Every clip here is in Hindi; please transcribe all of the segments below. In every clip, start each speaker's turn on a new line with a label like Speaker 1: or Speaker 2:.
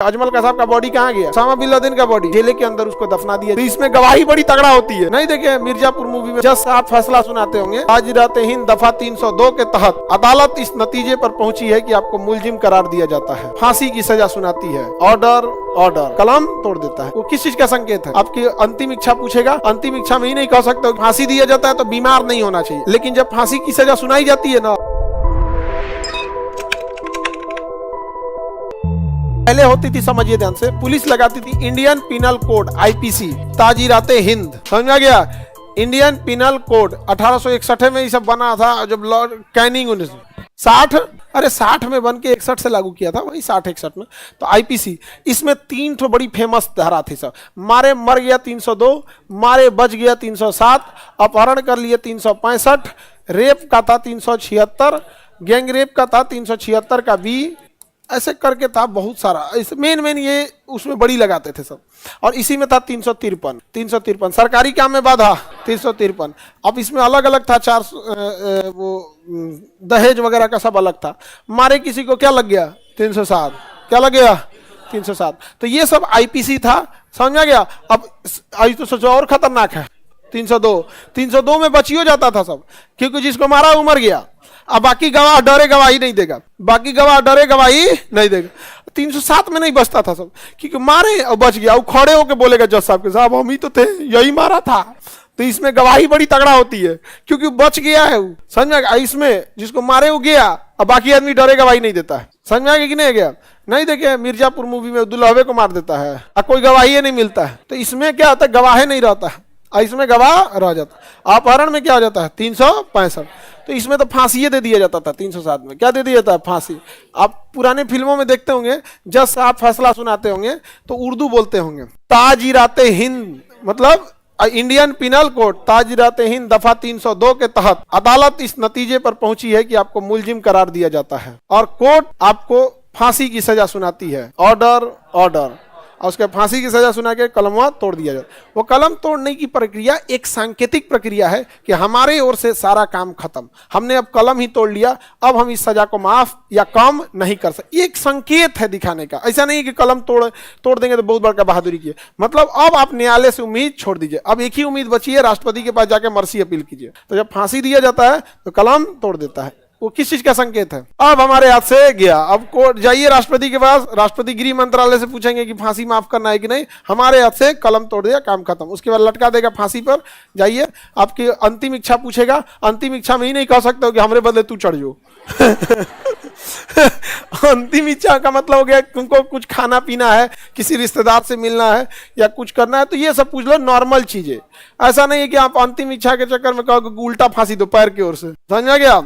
Speaker 1: अजमल कसाब का बॉडी कहाँ गया? उसामा बिन लादेन का बॉडी जेल के अंदर उसको दफना दिया। तो इसमें गवाही बड़ी तगड़ा होती है। नहीं देखे मिर्जापुर मूवी में जज साहब फैसला सुनाते होंगे, ताजरात हिंद दफा 302 के तहत अदालत इस नतीजे पर पहुंची है कि आपको मुलजिम करार दिया जाता है, फांसी की सजा सुनाती है। ऑर्डर ऑर्डर कलम तोड़ देता है। वो किस चीज का संकेत है? आपकी अंतिम इच्छा पूछेगा, अंतिम इच्छा में ही नहीं कह सकते। फांसी दिया जाता है तो बीमार नहीं होना चाहिए, लेकिन जब फांसी की सजा सुनाई जाती है ना, पहले होती थी, समझिए ध्यान से, पुलिस लगाती थी इंडियन पिनल कोड आईपीसी, ताजीराते हिंद, समझा गया? इंडियन पिनल कोड 1861 में ये सब बना था, जब लॉर्ड कैनिंग 1960, अरे 60 में बन के 61 से लागू किया था, वही 60-61 में। तो आईपीसी, इसमें 3 तो बड़ी फेमस धारा थी सब। मारे मर गया 302, मारे बच गया 307, अपहरण कर लिए 365, रेप का था 376, गैंग रेप का था 376 का बी, ऐसे करके था बहुत सारा। इस मेन ये उसमें बड़ी लगाते थे सब। और इसी में था 353 सरकारी काम में बाधा 353। अब इसमें अलग अलग था 400 वो दहेज वगैरह का सब अलग था। मारे किसी को क्या लग गया? 307। क्या लग गया? 307। तो ये सब आईपीसी था, समझा गया? अब तो सोचो और खतरनाक है 302 में बचियो जाता था सब, क्योंकि जिसको मारा वो मर गया। अब बाकी गवाह डरे गवाही नहीं देगा, बाकी गवाह डरे गवाही नहीं देगा। 307 में नहीं बचता था सब, क्योंकि मारे और बच गया, वो खड़े होके बोलेगा जज साहब के, साहब हम ही तो थे, यही मारा था। तो इसमें गवाही बड़ी तगड़ा होती है, क्योंकि बच गया है वो, समझ में? इसमें जिसको मारे वो गया, अब बाकी आदमी डरे गवाही नहीं देता है। समझ में आ गया कि नहीं गया? नहीं देखे मिर्जापुर मूवी में दुल्हवे को मार देता है और कोई गवाही नहीं मिलता है। तो इसमें क्या होता है? गवाह नहीं रहता है, इसमें गवाह रह जाता। अपहरण में क्या हो जाता है? 365। तो इसमें तो फांसी दे दिया जाता था। 307 में क्या दे दिया जाता है? फांसी। आप पुराने फिल्मों में देखते होंगे, जज साहब फैसला सुनाते होंगे तो उर्दू बोलते होंगे, ताजीराते हिंद, मतलब इंडियन पिनल कोड ताजीराते हिंद दफा 302 के तहत अदालत इस नतीजे पर पहुंची है कि आपको मुलजिम करार दिया जाता है और कोर्ट आपको फांसी की सजा सुनाती है। ऑर्डर ऑर्डर, और उसके फांसी की सजा सुना के कलमवा तोड़ दिया जाए। वो कलम तोड़ने की प्रक्रिया एक सांकेतिक प्रक्रिया है कि हमारे ओर से सारा काम खत्म, हमने अब कलम ही तोड़ लिया, अब हम इस सजा को माफ या कम नहीं कर सकते। एक संकेत है दिखाने का, ऐसा नहीं कि कलम तोड़ देंगे तो बहुत बड़का बहादुरी की। मतलब अब आप न्यायालय से उम्मीद छोड़ दीजिए, अब एक ही उम्मीद बची है, राष्ट्रपति के पास जाकर मर्सी अपील कीजिए। तो जब फांसी दिया जाता है तो कलम तोड़ देता है। वो किस चीज का संकेत है? अब हमारे हाथ से गया, अब कोर्ट जाइए राष्ट्रपति के पास, राष्ट्रपति गृह मंत्रालय से पूछेंगे कि फांसी माफ करना है कि नहीं, हमारे हाथ से कलम तोड़ दिया, काम खत्म। उसके बाद लटका देगा फांसी पर, जाइए आपकी अंतिम इच्छा पूछेगा, अंतिम इच्छा में ही नहीं कह सकते हो कि हमारे बदले तू चढ़ जाओ। अंतिम इच्छा का मतलब हो गया तुमको कुछ खाना पीना है, किसी रिश्तेदार से मिलना है या कुछ करना है, तो ये सब पूछ लो, नॉर्मल चीजें। ऐसा नहीं है कि आप अंतिम इच्छा के चक्कर में कहो उल्टा फांसी दो पैर की ओर से, समझा गया?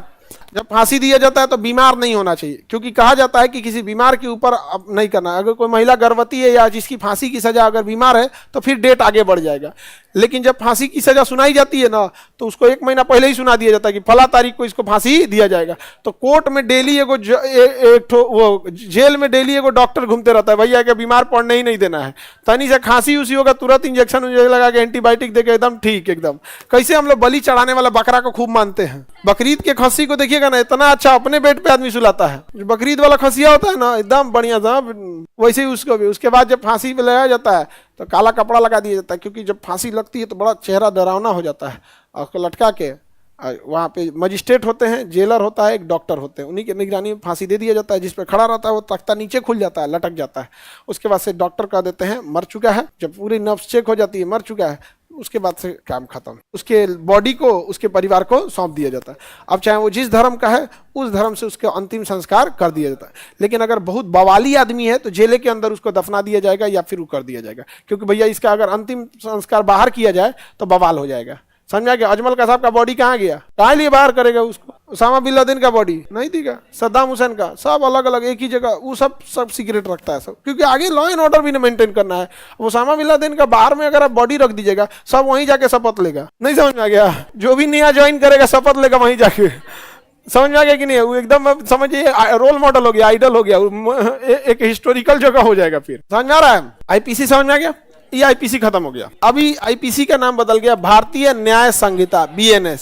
Speaker 1: जब फांसी दिया जाता है तो बीमार नहीं होना चाहिए, क्योंकि कहा जाता है कि किसी बीमार के ऊपर नहीं करना। अगर कोई महिला गर्भवती है या जिसकी फांसी की सजा अगर बीमार है तो फिर डेट आगे बढ़ जाएगा। लेकिन जब फांसी की सजा सुनाई जाती है ना, तो उसको 1 महीना पहले ही सुना दिया जाता है कि फला तारीख को इसको फांसी दिया जाएगा। तो कोर्ट में डेली वो जेल में डेली एगो डॉक्टर घूमते रहता है, भैया के बीमार पड़ने ही नहीं देना है, तनी से खांसी उसी होगा तुरंत इंजेक्शन लगा के एंटीबायोटिक देके एकदम ठीक एकदम। कैसे हम लोग बलि चढ़ाने वाला बकरा को खूब मानते हैं। बकरीद के खस्सी को देखिएगा ना, इतना अच्छा अपने बेड पे आदमी सुलाता है। जो बकरीद वाला खसिया होता है ना, एकदम बढ़िया था, वैसे ही उसको भी। उसके बाद जब फांसी पे लगाया जाता है तो काला कपड़ा लगा दिया जाता है, क्योंकि जब फांसी लगती है तो बड़ा चेहरा डरावना हो जाता है। और उसको लटका के वहाँ पे मजिस्ट्रेट होते हैं, जेलर होता है, एक डॉक्टर होते हैं, उन्हीं की निगरानी में फांसी दे दिया जाता है। जिस पे खड़ा रहता है वो तख्ता नीचे खुल जाता है, लटक जाता है। उसके बाद से डॉक्टर कह देते हैं मर चुका है। जब पूरी नब्ज चेक हो जाती है मर चुका है, उसके बाद से काम खत्म। उसके बॉडी को उसके परिवार को सौंप दिया जाता है। अब चाहे वो जिस धर्म का है उस धर्म से उसके अंतिम संस्कार कर दिया जाता है। लेकिन अगर बहुत बवाली आदमी है तो जेल के अंदर उसको दफना दिया जाएगा या फिर वो कर दिया जाएगा, क्योंकि भैया इसका अगर अंतिम संस्कार बाहर किया जाए तो बवाल हो जाएगा। समझा गया? अजमल कसाब का बॉडी कहाँ गया? कहाँ लिए बाहर करेगा उसको? उसामा बिन लादेन का बॉडी नहीं दिखा, सद्दाम हुसैन का, सब अलग अलग एक ही जगह, वो सब सीक्रेट रखता है सब, क्योंकि आगे लॉ एंड ऑर्डर भी मेंटेन करना है। उसामा बिन लादेन का बाहर में अगर आप बॉडी रख दीजिएगा, सब वहीं जाके शपथ लेगा। नहीं समझ में आ गया? जो भी नया ज्वाइन करेगा शपथ लेगा वहीं जाके। समझ में आ गया कि नहीं? वो एकदम समझिए रोल मॉडल हो गया, आइडल हो गया, एक हिस्टोरिकल जगह हो जाएगा। फिर समझ में आ रहा है? आईपीसी समझ में आ गया? ये आईपीसी खत्म हो गया। अभी आईपीसी का नाम बदल गया भारतीय न्याय संहिता, BNS।